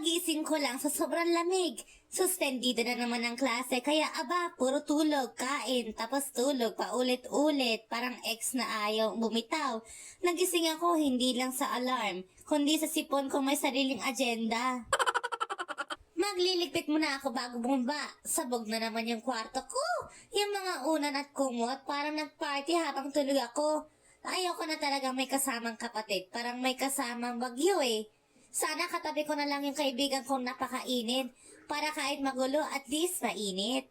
Kagising ko lang sa sobrang lamig. Suspendido na naman ang klase, kaya aba, puro tulog, kain, tapos tulog, paulit-ulit, parang ex na ayaw bumitaw. Nagising ako hindi lang sa alarm, kundi sa sipon kong may sariling agenda. Magliligpit muna ako bago bumaba. Sabog na naman yung kwarto ko. Yung mga unan at kumot, parang nag-party habang tulog ako. Ayoko na talagang may kasamang kapatid, parang may kasamang bagyo eh. Sana katabi ko na lang yung kaibigan kong napakainit, para kahit magulo at least mainit.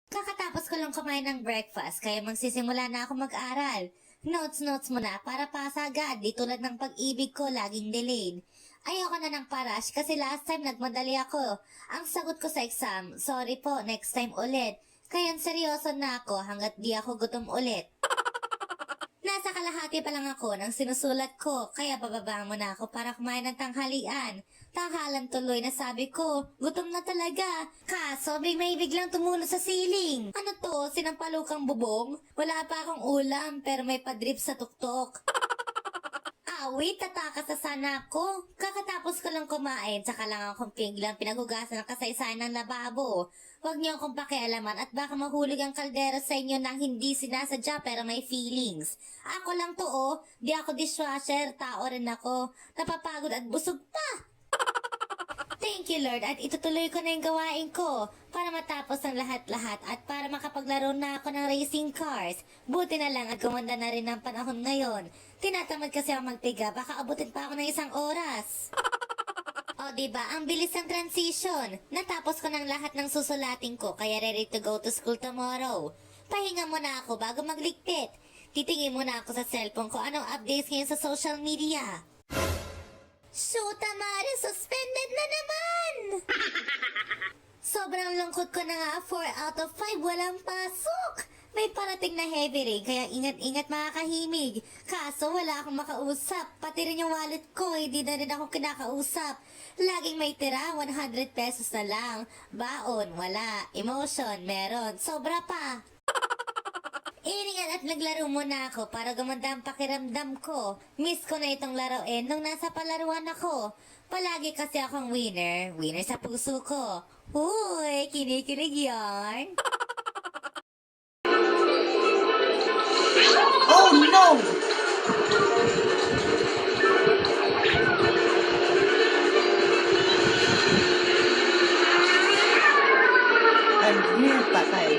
Kakatapos ko lang kumain ng breakfast, kaya magsisimula na ako mag-aral. Notes muna para pasa agad, di tulad ng pag-ibig ko laging delayed. Ayoko na ng parash kasi last time nagmadali ako. Ang sagot ko sa exam, sorry po, next time ulit. Kaya seryoso na ako hanggat di ako gutom ulit. Nasa kalahati pa lang ako ng sinusulat ko, kaya bababa muna ako para kumain ng tanghalian. Tanghalan tuloy na sabi ko, gutom na talaga. Kaso may biglang tumulo sa ceiling. Ano to, sinampalukang bubong? Wala pa akong ulam pero may padrip sa tuktok. Wait, tatakas na sana ako. Kakatapos ko lang kumain, tsaka lang akong biglang pinaghugasan ng kasaysayan ng lababo. Huwag niyo akong pakialaman at baka mahulog ang kaldero sa inyo nang hindi sinasadya pero may feelings. Ako lang to di ako dishwasher, tao rin ako. Napapagod at busog pa. Thank you Lord at itutuloy ko na yung gawain ko para matapos ang lahat-lahat at para makapaglaro na ako ng racing cars. Buti na lang at gumanda na rin ang panahon ngayon. Tinatamad kasi ako magpiga, baka abutin pa ako ng 1 oras. O diba, ang bilis ng transition. Natapos ko ng lahat ng susulatin ko kaya ready to go to school tomorrow. Pahinga muna ako bago magligpit. Titingin muna ako sa cellphone ko anong updates ngayon sa social media. Shoot, Mare, suspended na naman! Sobrang lungkot ko na nga, 4 out of 5 walang pasok. May parating na heavy rain, kaya ingat-ingat mga kahimig. Kaso wala akong makausap, pati rin yung wallet ko, hindi na rin ako kinakausap. Laging may tira, 100 pesos na lang. Baon, wala. Emotion, meron. Sobra pa. Iningan at naglaro muna ako para gumanda ang pakiramdam ko. Miss ko na itong laruin nung nasa palaruan ako. Palagi kasi akong winner sa puso ko. Uy, kinikilig yarn. Oh no! I'm here, patay.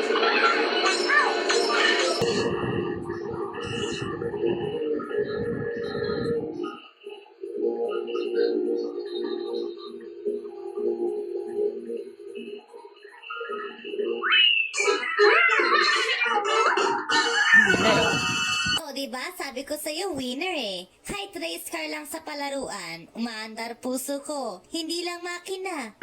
O diba, sabi ko sa'yo, winner eh. Kahit race car lang sa palaruan, umaandar puso ko. Hindi lang makina.